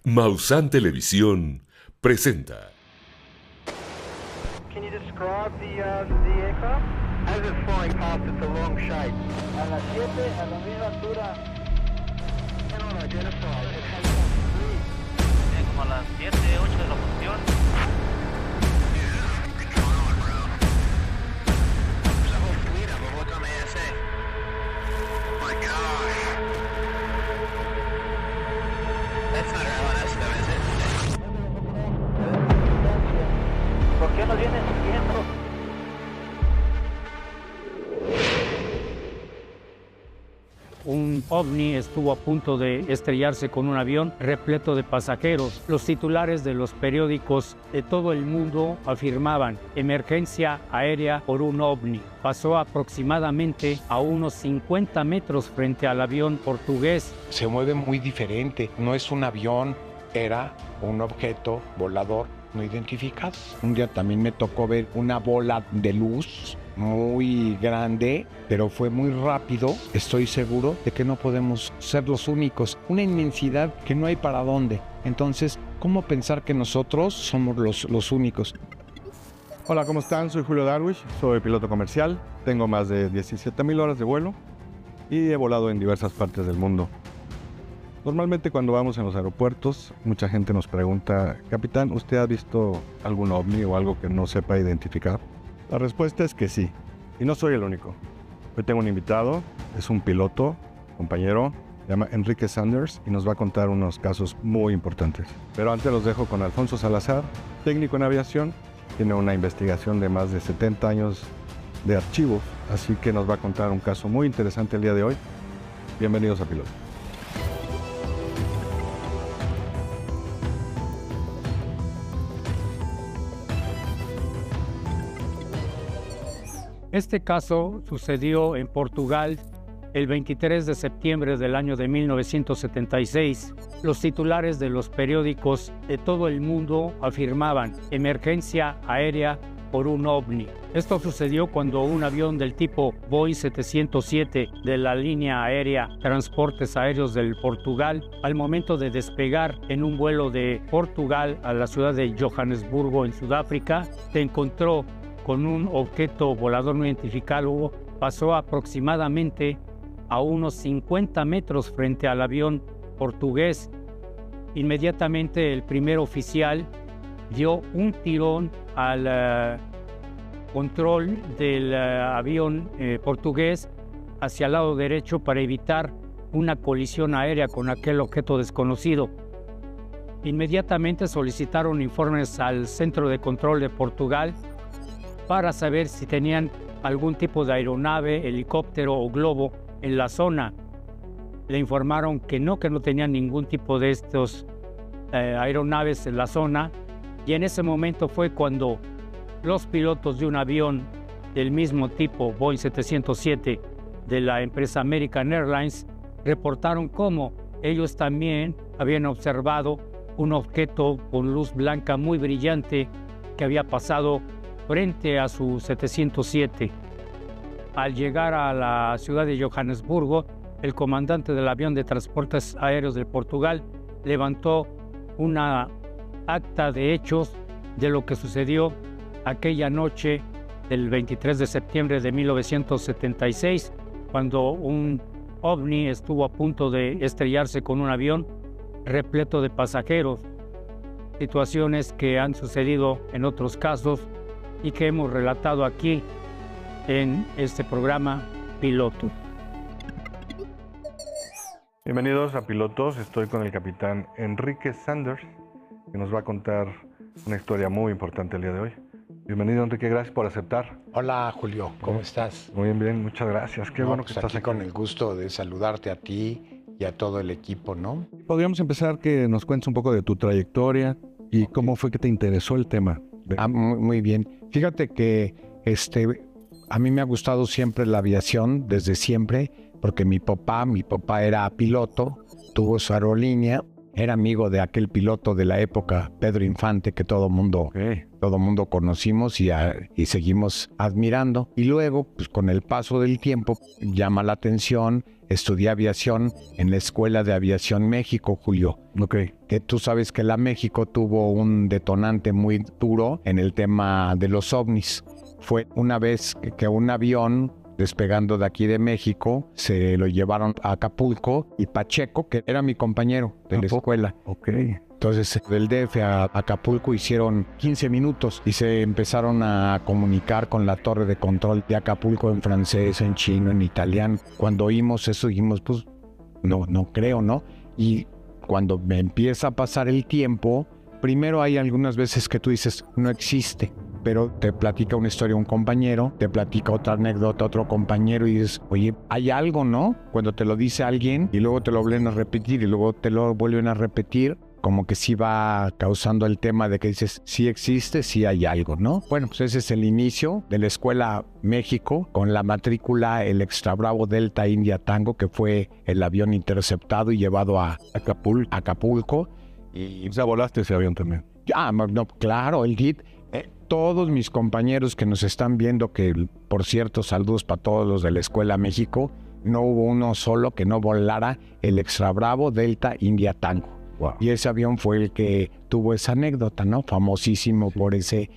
Maussan Televisión presenta. Can you describe the aircraft? As it's flying past, it's a long shape. A las 7, a la misma altura. Cannot identify. It has some speed. Como a las 7, 8 de la posición. ¿Por qué no viene siguiendo? Un ovni estuvo a punto de estrellarse con un avión repleto de pasajeros. Los titulares de los periódicos de todo el mundo afirmaban: emergencia aérea por un ovni. Pasó aproximadamente a unos 50 metros frente al avión portugués. Se mueve muy diferente, no es un avión, era un objeto volador no identificado. Un día también me tocó ver una bola de luz muy grande, pero fue muy rápido. Estoy seguro de que no podemos ser los únicos. Una inmensidad que no hay para dónde. Entonces, ¿cómo pensar que nosotros somos los únicos? Hola, ¿cómo están? Soy Julio Darwish, soy piloto comercial. Tengo más de 17,000 horas de vuelo y he volado en diversas partes del mundo. Normalmente cuando vamos en los aeropuertos, mucha gente nos pregunta: capitán, ¿usted ha visto algún ovni o algo que no sepa identificar? La respuesta es que sí, y no soy el único. Hoy tengo un invitado, es un piloto, compañero, se llama Enrique Sanders y nos va a contar unos casos muy importantes. Pero antes los dejo con Alfonso Salazar, técnico en aviación, tiene una investigación de más de 70 años de archivos, así que nos va a contar un caso muy interesante el día de hoy. Bienvenidos a Piloto. Este caso sucedió en Portugal el 23 de septiembre del año de 1976. Los titulares de los periódicos de todo el mundo afirmaban: emergencia aérea por un ovni. Esto sucedió cuando un avión del tipo Boeing 707 de la línea aérea Transportes Aéreos del Portugal, al momento de despegar en un vuelo de Portugal a la ciudad de Johannesburgo en Sudáfrica, se encontró con un objeto volador no identificado. Pasó aproximadamente a unos 50 metros frente al avión portugués. Inmediatamente el primer oficial dio un tirón al control del avión portugués hacia el lado derecho para evitar una colisión aérea con aquel objeto desconocido. Inmediatamente solicitaron informes al Centro de Control de Portugal para saber si tenían algún tipo de aeronave, helicóptero o globo en la zona. Le informaron que no tenían ningún tipo de estos aeronaves en la zona, y en ese momento fue cuando los pilotos de un avión del mismo tipo, Boeing 707, de la empresa American Airlines, reportaron cómo ellos también habían observado un objeto con luz blanca muy brillante que había pasado frente a su 707. Al llegar a la ciudad de Johannesburgo, el comandante del avión de Transportes Aéreos de Portugal levantó una acta de hechos de lo que sucedió aquella noche del 23 de septiembre de 1976, cuando un ovni estuvo a punto de estrellarse con un avión repleto de pasajeros. Situaciones que han sucedido en otros casos y que hemos relatado aquí en este programa Piloto. Bienvenidos a Pilotos, estoy con el capitán Enrique Sanders, que nos va a contar una historia muy importante el día de hoy. Bienvenido, Enrique, gracias por aceptar. Hola, Julio, ¿cómo estás? Muy bien, muchas gracias. Qué bueno que pues estás aquí. con el gusto de saludarte a ti y a todo el equipo, ¿no? Podríamos empezar que nos cuentes un poco de tu trayectoria y cómo fue que te interesó el tema. Muy bien. Fíjate que a mí me ha gustado siempre la aviación, desde siempre, porque mi papá era piloto, tuvo su aerolínea, era amigo de aquel piloto de la época, Pedro Infante, que todo mundo conocimos y seguimos admirando. Y luego, pues con el paso del tiempo, llama la atención estudié aviación en la Escuela de Aviación México, Julio. Ok. Que tú sabes que la México tuvo un detonante muy duro en el tema de los ovnis. Fue una vez que un avión despegando de aquí de México, se lo llevaron a Acapulco y Pacheco, que era mi compañero de la escuela. Ok. Entonces, del DF a Acapulco hicieron 15 minutos y se empezaron a comunicar con la torre de control de Acapulco en francés, en chino, en italiano. Cuando oímos eso dijimos, pues, no creo, ¿no? Y cuando me empieza a pasar el tiempo, primero hay algunas veces que tú dices, no existe. Pero te platica una historia un compañero, te platica otra anécdota otro compañero y dices, oye, hay algo, ¿no? Cuando te lo dice alguien y luego te lo vuelven a repetir y luego te lo vuelven a repetir, como que sí va causando el tema de que dices, sí existe, sí hay algo, ¿no? Bueno, pues ese es el inicio de la Escuela México con la matrícula el Extra Bravo Delta India Tango, que fue el avión interceptado y llevado a Acapulco. Y o sea, volaste ese avión también. No, claro, el DIT. Todos mis compañeros que nos están viendo, que por cierto, saludos para todos los de la Escuela México, no hubo uno solo que no volara el Extra Bravo Delta India Tango. Wow. Y ese avión fue el que tuvo esa anécdota, ¿no? Famosísimo por ese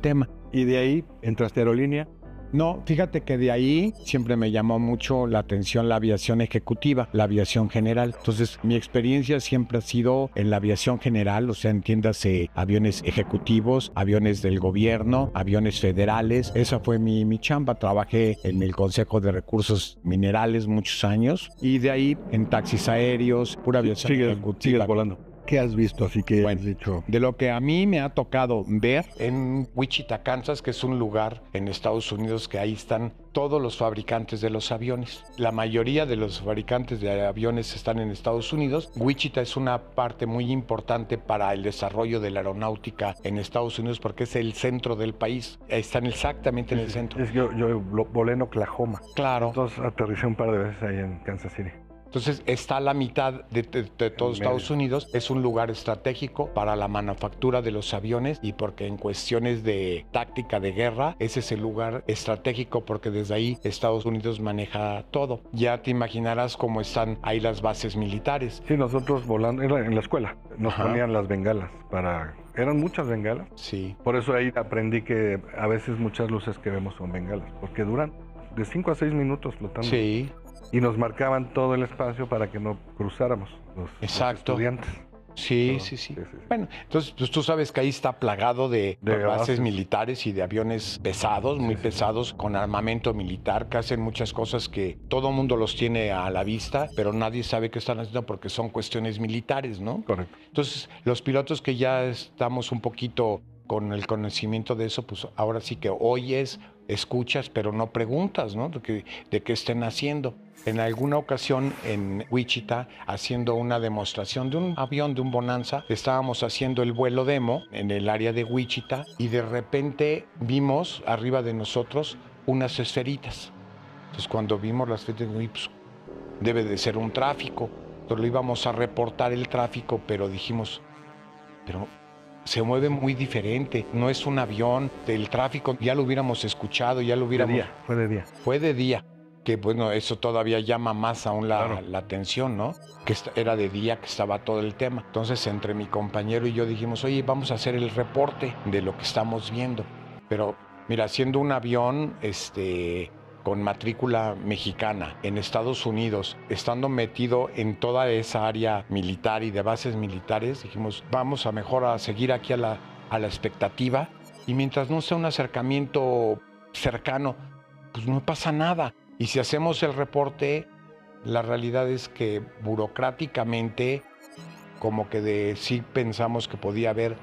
tema. ¿Y de ahí entraste a aerolínea? No, fíjate que de ahí siempre me llamó mucho la atención la aviación ejecutiva, la aviación general. Entonces, mi experiencia siempre ha sido en la aviación general, o sea, entiéndase aviones ejecutivos, aviones del gobierno, aviones federales. Esa fue mi chamba. Trabajé en el Consejo de Recursos Minerales muchos años y de ahí en taxis aéreos, pura aviación ejecutiva. Sigues volando. ¿Qué has visto así que Bueno, has dicho? de lo que a mí me ha tocado ver en Wichita, Kansas, que es un lugar en Estados Unidos que ahí están todos los fabricantes de los aviones. La mayoría de los fabricantes de aviones están en Estados Unidos. Wichita es una parte muy importante para el desarrollo de la aeronáutica en Estados Unidos porque es el centro del país. Están exactamente en el centro. Yo volé en Oklahoma. Claro. Entonces aterricé un par de veces ahí en Kansas City. Entonces está a la mitad de todo Estados Unidos. Es un lugar estratégico para la manufactura de los aviones y porque en cuestiones de táctica de guerra, ese es el lugar estratégico porque desde ahí Estados Unidos maneja todo. Ya te imaginarás cómo están ahí las bases militares. Sí, nosotros volando, era en la escuela, nos Ajá. ponían las bengalas eran muchas bengalas. Sí. Por eso ahí aprendí que a veces muchas luces que vemos son bengalas, porque duran de 5 a 6 minutos flotando. Sí. Y nos marcaban todo el espacio para que no cruzáramos los estudiantes. Sí. Bueno, entonces pues tú sabes que ahí está plagado de bases militares y de aviones pesados, muy pesados, con armamento militar, que hacen muchas cosas que todo mundo los tiene a la vista, pero nadie sabe qué están haciendo porque son cuestiones militares, ¿no? Correcto. Entonces, los pilotos que ya estamos un poquito con el conocimiento de eso, pues ahora sí que oyes, escuchas, pero no preguntas, ¿no? De qué estén haciendo. En alguna ocasión en Wichita, haciendo una demostración de un avión, de un Bonanza, estábamos haciendo el vuelo demo en el área de Wichita y de repente vimos arriba de nosotros unas esferitas. Entonces cuando vimos las esferitas, pues, debe de ser un tráfico. Entonces lo íbamos a reportar el tráfico, pero dijimos, pero se mueve muy diferente, no es un avión, el tráfico ya lo hubiéramos escuchado, ya lo hubiéramos... Fue de día. Fue de día, que bueno, eso todavía llama más aún la atención, ¿no? Que era de día, que estaba todo el tema. Entonces entre mi compañero y yo dijimos, oye, vamos a hacer el reporte de lo que estamos viendo. Pero mira, siendo un avión, con matrícula mexicana en Estados Unidos, estando metido en toda esa área militar y de bases militares, dijimos, vamos a mejor a seguir aquí a la expectativa y mientras no sea un acercamiento cercano, pues no pasa nada. Y si hacemos el reporte, la realidad es que burocráticamente como que sí pensamos que podía haber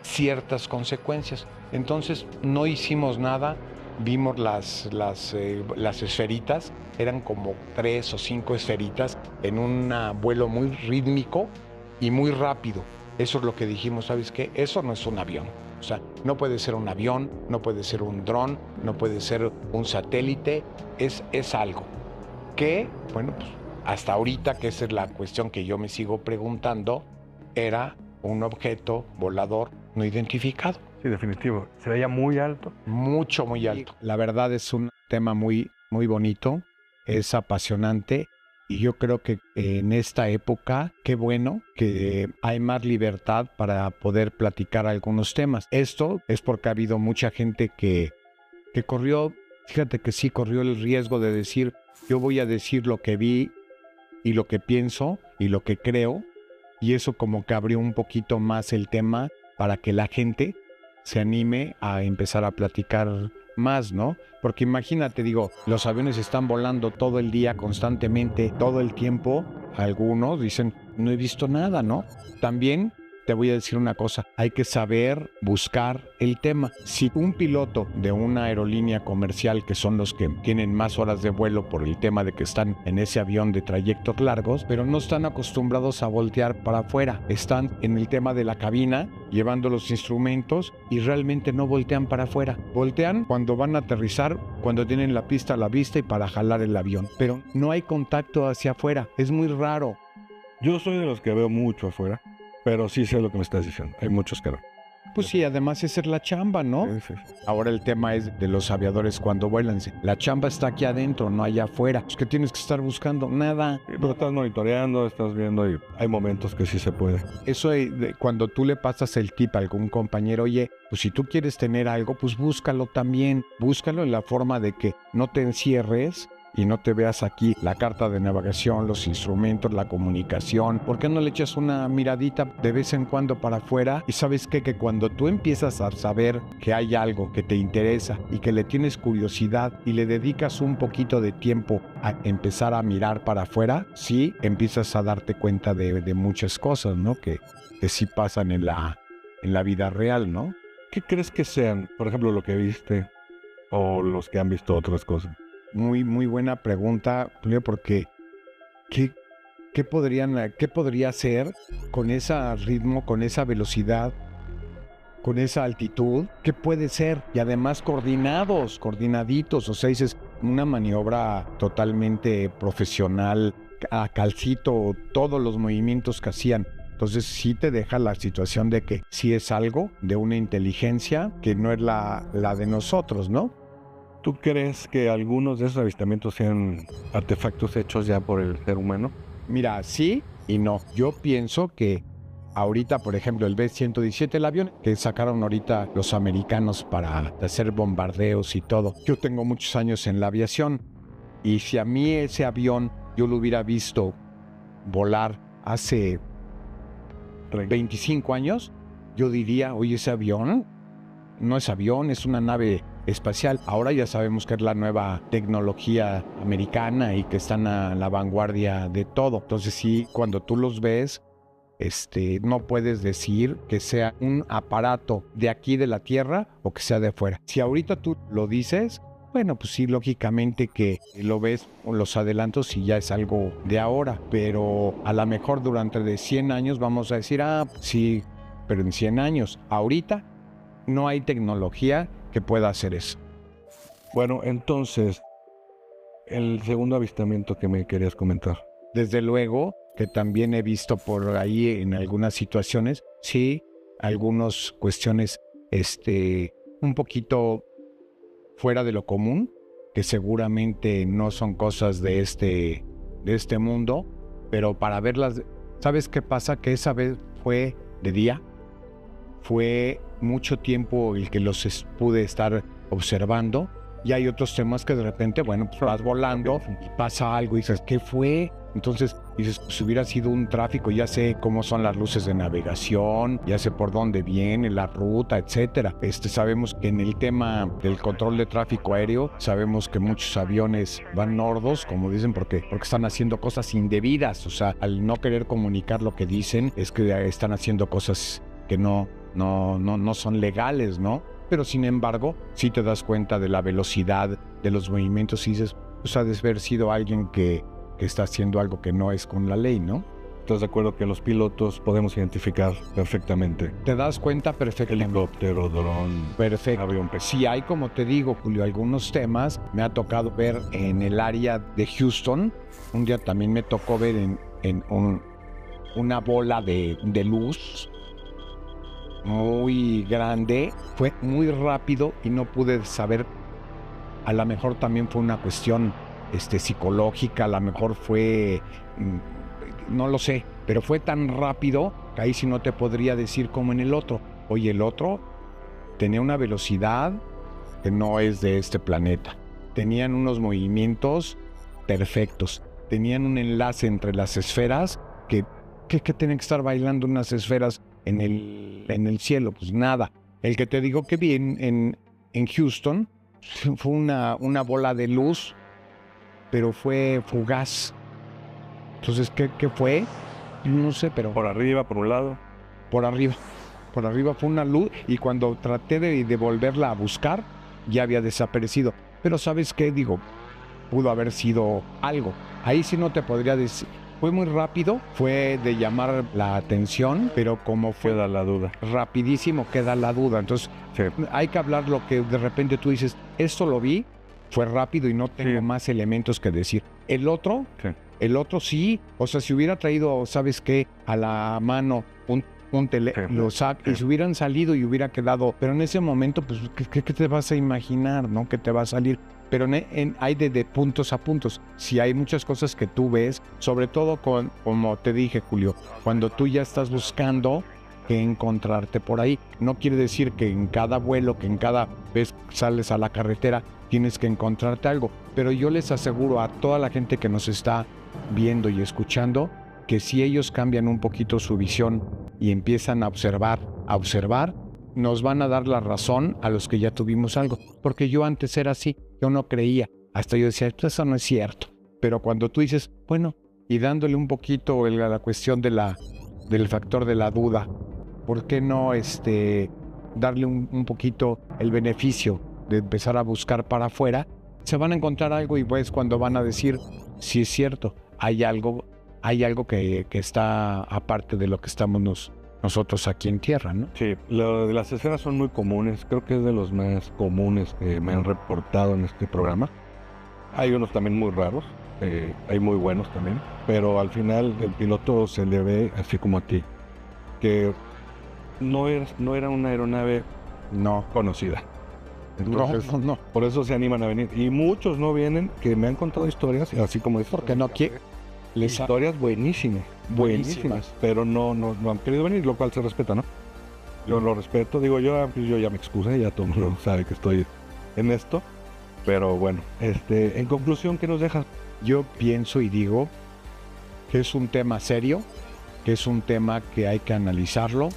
ciertas consecuencias. Entonces no hicimos nada. Vimos las esferitas, eran como 3 o 5 esferitas en un vuelo muy rítmico y muy rápido. Eso es lo que dijimos, ¿sabes qué? Eso no es un avión. O sea, no puede ser un avión, no puede ser un dron, no puede ser un satélite, es algo que, bueno, pues hasta ahorita, que esa es la cuestión que yo me sigo preguntando, era un objeto volador no identificado. Sí, definitivo. Se veía muy alto. Muy alto. La verdad es un tema muy bonito, es apasionante Y yo creo que en esta época, qué bueno que hay más libertad para poder platicar algunos temas. Esto es porque ha habido mucha gente que corrió, fíjate que sí corrió el riesgo de decir, yo voy a decir lo que vi y lo que pienso y lo que creo, y eso como que abrió un poquito más el tema para que la gente se anime a empezar a platicar más, ¿no? Porque imagínate, digo, los aviones están volando todo el día, constantemente, todo el tiempo. Algunos dicen, no he visto nada, ¿no? También te voy a decir una cosa, hay que saber buscar el tema. Si un piloto de una aerolínea comercial, que son los que tienen más horas de vuelo por el tema de que están en ese avión de trayectos largos, pero no están acostumbrados a voltear para afuera, están en el tema de la cabina, llevando los instrumentos y realmente no voltean para afuera. Voltean cuando van a aterrizar, cuando tienen la pista a la vista y para jalar el avión, pero no hay contacto hacia afuera, es muy raro. Yo soy de los que veo mucho afuera, pero sí sé lo que me estás diciendo. Hay muchos que no. Pues sí, además esa es la chamba, ¿no? Sí. Ahora el tema es de los aviadores cuando vuelan. La chamba está aquí adentro, no allá afuera. Pues, ¿qué tienes que estar buscando? Nada. Sí, pero estás monitoreando, estás viendo y hay momentos que sí se puede. Eso cuando tú le pasas el tip a algún compañero, oye, pues si tú quieres tener algo, pues búscalo también. Búscalo en la forma de que no te encierres y no te veas aquí la carta de navegación, los instrumentos, la comunicación. ¿Por qué no le echas una miradita de vez en cuando para afuera? Y sabes qué, que cuando tú empiezas a saber que hay algo que te interesa y que le tienes curiosidad y le dedicas un poquito de tiempo a empezar a mirar para afuera, sí empiezas a darte cuenta de muchas cosas, ¿no? Que sí pasan en la vida real, ¿no? ¿Qué crees que sean, por ejemplo, lo que viste o los que han visto otras cosas? Muy, muy buena pregunta, Julio, porque ¿qué podría ser con ese ritmo, con esa velocidad, con esa altitud? ¿Qué puede ser? Y además coordinaditos, o sea, dices, una maniobra totalmente profesional, a calcito, todos los movimientos que hacían. Entonces sí te deja la situación de que sí es algo de una inteligencia que no es la de nosotros, ¿no? ¿Tú crees que algunos de esos avistamientos sean artefactos hechos ya por el ser humano? Mira, sí y no. Yo pienso que ahorita, por ejemplo, el B-117, el avión que sacaron ahorita los americanos para hacer bombardeos y todo. Yo tengo muchos años en la aviación y si a mí ese avión yo lo hubiera visto volar hace 25 años, yo diría, oye, ese avión no es avión, es una nave espacial. Ahora ya sabemos que es la nueva tecnología americana y que están a la vanguardia de todo. Entonces sí, cuando tú los ves, no puedes decir que sea un aparato de aquí de la Tierra o que sea de afuera. Si ahorita tú lo dices, bueno, pues sí, lógicamente que lo ves los adelantos y ya es algo de ahora, pero a lo mejor durante 100 años vamos a decir, sí, pero en 100 años, ahorita no hay tecnología que pueda hacer eso. Bueno, entonces, el segundo avistamiento que me querías comentar. Desde luego que también he visto por ahí en algunas situaciones, sí, algunas cuestiones un poquito fuera de lo común, que seguramente no son cosas de este mundo, pero para verlas, ¿sabes qué pasa? Que esa vez fue de día, fue mucho tiempo el que los pude estar observando, y hay otros temas que de repente, bueno, pues vas volando y pasa algo y dices, ¿qué fue? Entonces dices, pues hubiera sido un tráfico, ya sé cómo son las luces de navegación, ya sé por dónde viene, la ruta, etcétera. Sabemos que en el tema del control de tráfico aéreo, sabemos que muchos aviones van nordos, como dicen, porque están haciendo cosas indebidas, o sea, al no querer comunicar lo que dicen, es que están haciendo cosas que no son legales, ¿no? Pero sin embargo, sí te das cuenta de la velocidad de los movimientos y dices, pues ha de haber sido alguien que está haciendo algo que no es con la ley, ¿no? ¿Estás de acuerdo que los pilotos podemos identificar perfectamente? Te das cuenta perfectamente. Helicóptero, dron, perfecto. Avión. Sí hay, como te digo, Julio, algunos temas. Me ha tocado ver en el área de Houston. Un día también me tocó ver en una bola de luz muy grande. Fue muy rápido y no pude saber. A lo mejor también fue una cuestión psicológica, a lo mejor fue, no lo sé, pero fue tan rápido que ahí sí no te podría decir como en el otro. Oye, el otro tenía una velocidad que no es de este planeta. Tenían unos movimientos perfectos. Tenían un enlace entre las esferas que tienen que estar bailando unas esferas en el cielo. Pues nada. El que te digo que vi en Houston fue una bola de luz, pero fue fugaz. Entonces, ¿qué fue? No sé, pero... Por arriba, por un lado. Por arriba. Por arriba fue una luz y cuando traté de volverla a buscar, ya había desaparecido. Pero ¿sabes qué? Digo, pudo haber sido algo. Ahí sí no te podría decir. Fue muy rápido, fue de llamar la atención, pero como fue Queda la duda. rapidísimo, queda la duda. Entonces, Sí. hay que hablar lo que de repente tú dices, esto lo vi, fue rápido y no tengo Sí. más elementos que decir. El otro sí, o sea, si hubiera traído, ¿sabes qué? A la mano un lo saca y se hubieran salido y hubiera quedado, pero en ese momento, pues, ¿qué te vas a imaginar, no? ¿Qué te va a salir? Pero hay de puntos a puntos. Si hay muchas cosas que tú ves, sobre todo como te dije, Julio, cuando tú ya estás buscando que encontrarte por ahí. No quiere decir que en cada vuelo, que en cada vez sales a la carretera, tienes que encontrarte algo. Pero yo les aseguro a toda la gente que nos está viendo y escuchando, que si ellos cambian un poquito su visión y empiezan a observar, nos van a dar la razón a los que ya tuvimos algo. Porque yo antes era así, yo no creía. Hasta yo decía, eso no es cierto. Pero cuando tú dices, bueno, y dándole un poquito a la cuestión del factor de la duda, ¿por qué no darle un poquito el beneficio de empezar a buscar para afuera? Se van a encontrar algo y pues cuando van a decir, sí es cierto, hay algo que está aparte de lo que estamos nosotros aquí en tierra, ¿no? Sí, lo de las esferas son muy comunes, creo que es de los más comunes que me han reportado en este programa. Hay unos también muy raros, hay muy buenos también, pero al final el piloto se le ve así como a ti, que no era una aeronave No, conocida. Entonces, no, por eso se animan a venir. Y muchos no vienen, que me han contado historias, así como dices, porque no quiere. historias buenísimas, Buenísimas. pero no han querido venir, lo cual se respeta, ¿no? Yo lo respeto, digo, yo ya me excusé, ya todo el mundo sabe que estoy en esto, pero bueno, en conclusión, ¿qué nos dejas? Yo pienso y digo que es un tema serio, que es un tema que hay que analizarlo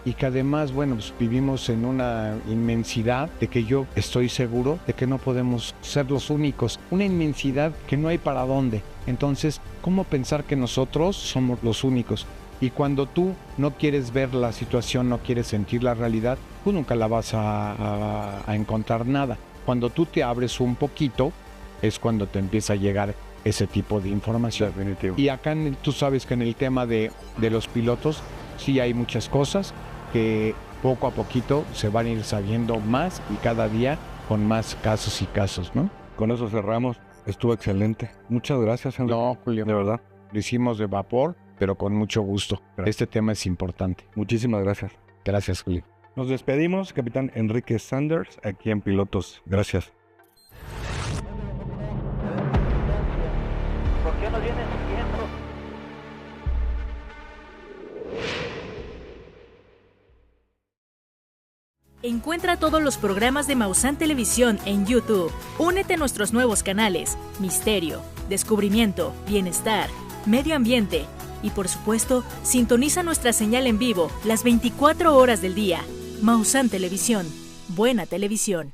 y que además, bueno, pues vivimos en una inmensidad de que yo estoy seguro de que no podemos ser los únicos, una inmensidad que no hay para dónde. Entonces, ¿cómo pensar que nosotros somos los únicos? Y cuando tú no quieres ver la situación, no quieres sentir la realidad, tú nunca la vas a encontrar nada. Cuando tú te abres un poquito, es cuando te empieza a llegar ese tipo de información. Definitivo. Y acá tú sabes que en el tema de los pilotos, sí hay muchas cosas que poco a poquito se van a ir sabiendo más y cada día con más casos, ¿no? Con eso cerramos. Estuvo excelente. Muchas gracias, Enrique. No, Julio. De verdad. Lo hicimos de vapor, pero con mucho gusto. Gracias. Este tema es importante. Muchísimas gracias. Gracias, Julio. Nos despedimos, capitán Enrique Sanders, aquí en Pilotos. Gracias. ¿Por qué nos vienen siguiendo? Encuentra todos los programas de Maussan Televisión en YouTube. Únete a nuestros nuevos canales: Misterio, Descubrimiento, Bienestar, Medio Ambiente y, por supuesto, sintoniza nuestra señal en vivo las 24 horas del día. Maussan Televisión. Buena televisión.